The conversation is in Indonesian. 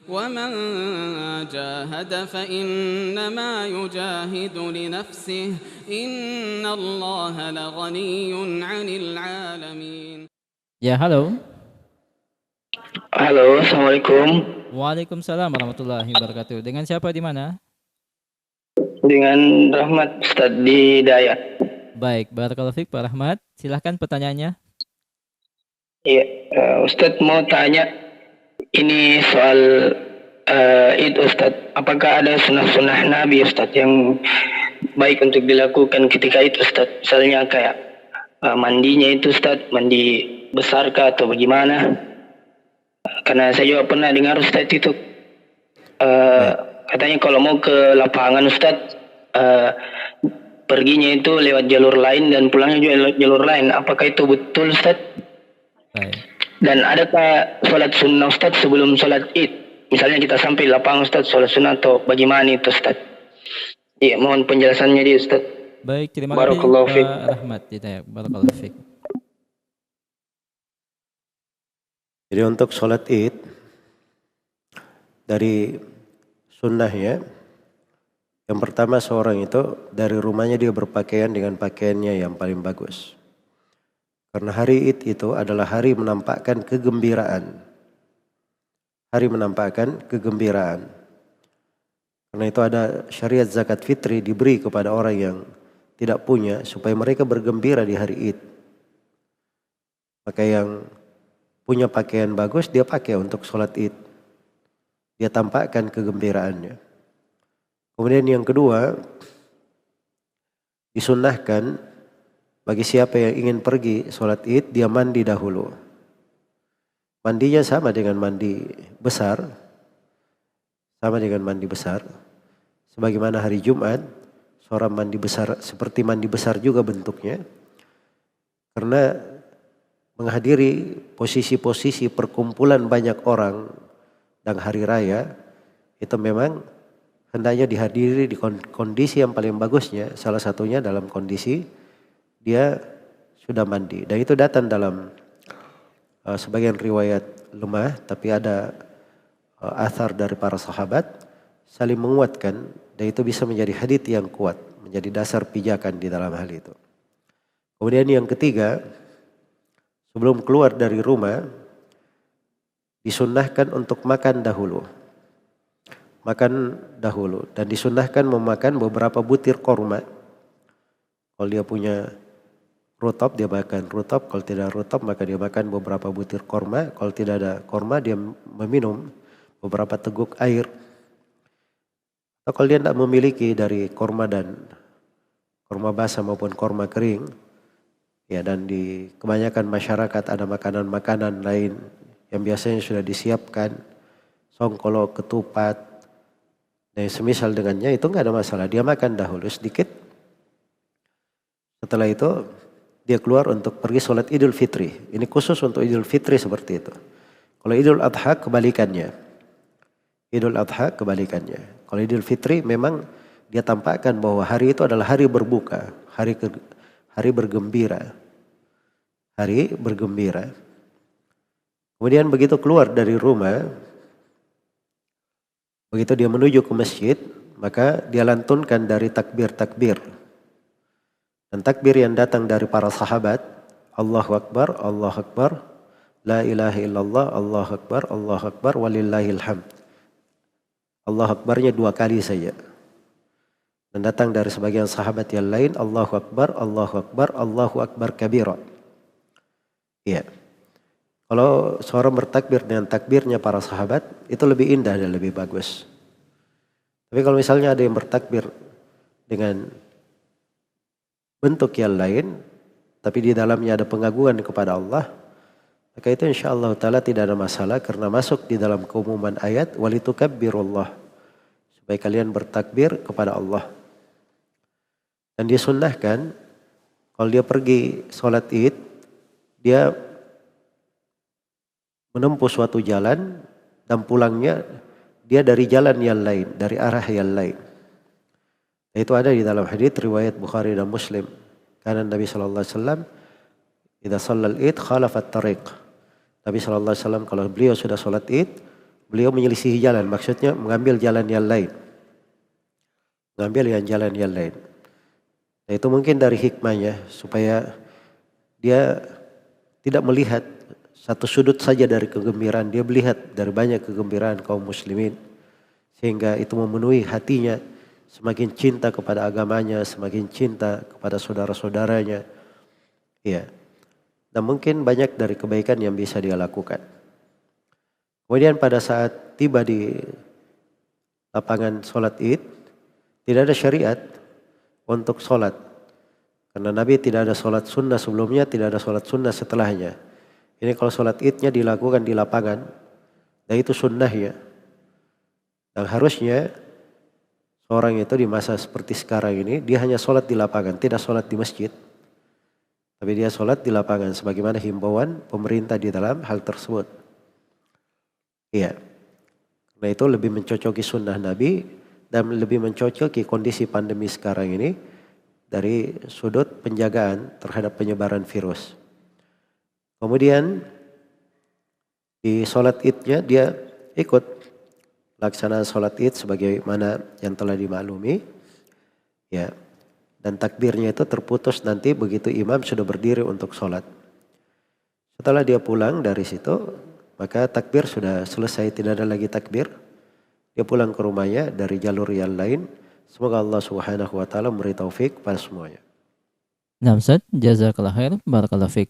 ومن جاهد فإنما يجاهد لنفسه إن الله لغني عن العالمين. Ya, halo. Halo, Assalamualaikum. Waalaikumsalam warahmatullahi wabarakatuh. Dengan siapa di mana? Dengan Rahmat Ustadz di Dayat. Baik, barakallahu fiik Pak Rahmat. Silahkan pertanyaannya. Iya, Ustadz mau tanya ini soal Id Ustadz. Apakah ada sunnah-sunnah Nabi Ustadz yang baik untuk dilakukan ketika itu Ustadz? Misalnya kayak mandinya itu Ustadz, mandi besarkah atau bagaimana? Karena saya juga pernah dengar Ustadz itu katanya kalau mau ke lapangan Ustadz perginya itu lewat jalur lain dan pulangnya juga lewat jalur lain. Apakah itu betul Ustadz? Baik. Dan adakah sholat sunnah Ustadz sebelum sholat Id? Misalnya kita sampai lapangan Ustadz sholat sunnah atau bagaimana itu Ustadz? Iya, mohon penjelasannya dia Ustadz. Baik, terima kasih Barakallahu fiik. Pak Rahmat. Barakallahu fiik. Jadi untuk sholat Id dari sunnahnya, yang pertama seorang itu dari rumahnya dia berpakaian dengan pakaiannya yang paling bagus. Karena hari Id itu adalah hari menampakkan kegembiraan. Hari menampakkan kegembiraan. Karena itu ada syariat zakat fitri diberi kepada orang yang tidak punya supaya mereka bergembira di hari Id. Maka yang punya pakaian bagus dia pakai untuk sholat Id. Dia tampakkan kegembiraannya. Kemudian yang kedua, disunnahkan bagi siapa yang ingin pergi sholat Id, dia mandi dahulu. Mandinya sama dengan mandi besar. Sama dengan mandi besar. Sebagaimana hari Jumat, seorang mandi besar seperti mandi besar juga bentuknya. Karena menghadiri posisi-posisi perkumpulan banyak orang dan hari raya, itu memang hendaknya dihadiri di kondisi yang paling bagusnya. Salah satunya dalam kondisi dia sudah mandi. Dan itu datang dalam sebagian riwayat lemah, tapi ada athar dari para sahabat saling menguatkan. Dan itu bisa menjadi hadits yang kuat, menjadi dasar pijakan di dalam hal itu. Kemudian yang ketiga, sebelum keluar dari rumah, disunnahkan untuk makan dahulu. Makan dahulu. Dan disunnahkan memakan beberapa butir korma. Kalau dia punya rutop, dia makan rutop. Kalau tidak rutop, maka dia makan beberapa butir korma. Kalau tidak ada korma, dia meminum beberapa teguk air. Atau kalau dia tidak memiliki dari korma dan korma basah maupun korma kering, ya, dan di kebanyakan masyarakat ada makanan-makanan lain yang biasanya sudah disiapkan, songkolo, ketupat, dan semisal dengannya, itu nggak ada masalah. Dia makan dahulu sedikit. Setelah itu dia keluar untuk pergi sholat Idul Fitri. Ini khusus untuk Idul Fitri seperti itu. Kalau Idul Adha kebalikannya. Idul Adha kebalikannya. Kalau Idul Fitri memang dia tampakkan bahwa hari itu adalah hari berbuka, hari bergembira. Hari bergembira. Kemudian begitu keluar dari rumah, begitu dia menuju ke masjid, maka dia lantunkan dari takbir-takbir. Dan takbir yang datang dari para sahabat, Allahu Akbar, Allahu Akbar, La ilaha illallah, Allahu Akbar, walillahil hamd. Allahu Akbarnya 2 kali saja. Dan datang dari sebagian sahabat yang lain, Allahu Akbar, Allahu Akbar, Allahu Akbar kabira. Iya. Kalau seorang bertakbir dengan takbirnya para sahabat, itu lebih indah dan lebih bagus. Tapi kalau misalnya ada yang bertakbir dengan bentuk yang lain, tapi di dalamnya ada pengagungan kepada Allah, maka itu insyaallah ta'ala tidak ada masalah karena masuk di dalam keumuman ayat walitukabbirullah, supaya kalian bertakbir kepada Allah. Dan disunnahkan kalau dia pergi sholat Id, dia menempuh suatu jalan dan pulangnya dia dari jalan yang lain, dari arah yang lain. Itu ada di dalam hadits riwayat Bukhari dan Muslim. Karena Nabi sallallahu alaihi wasallam idza shallal Id khalafat tariq. Nabi sallallahu alaihi wasallam kalau beliau sudah salat Id, beliau menyelisihi jalan, maksudnya mengambil jalan yang lain. Mengambil jalan yang lain. Nah, itu mungkin dari hikmahnya supaya dia tidak melihat satu sudut saja dari kegembiraan, dia melihat dari banyak kegembiraan kaum muslimin. Sehingga itu memenuhi hatinya, semakin cinta kepada agamanya, semakin cinta kepada saudara-saudaranya. Ya. Dan mungkin banyak dari kebaikan yang bisa dia lakukan. Kemudian pada saat tiba di lapangan sholat id, tidak ada syariat untuk sholat. Karena Nabi tidak ada sholat sunnah sebelumnya, tidak ada sholat sunnah setelahnya. Ini kalau sholat idnya dilakukan di lapangan, dan itu sunnahnya. Dan harusnya seorang itu di masa seperti sekarang ini, dia hanya sholat di lapangan, tidak sholat di masjid. Tapi dia sholat di lapangan, sebagaimana himbauan pemerintah di dalam hal tersebut. Iya. Nah itu lebih mencocoki sunnah Nabi, dan lebih mencocoki kondisi pandemi sekarang ini, dari sudut penjagaan terhadap penyebaran virus. Kemudian di sholat idnya dia ikut laksanaan sholat id sebagaimana yang telah dimaklumi, ya. Dan takbirnya itu terputus nanti begitu imam sudah berdiri untuk sholat. Setelah dia pulang dari situ, maka takbir sudah selesai, tidak ada lagi takbir. Dia pulang ke rumahnya dari jalur yang lain. Semoga Allah Subhanahu wa taala memberi taufik pada semuanya. Nah, Ustaz, jazakallah khair, barakallahu fiik.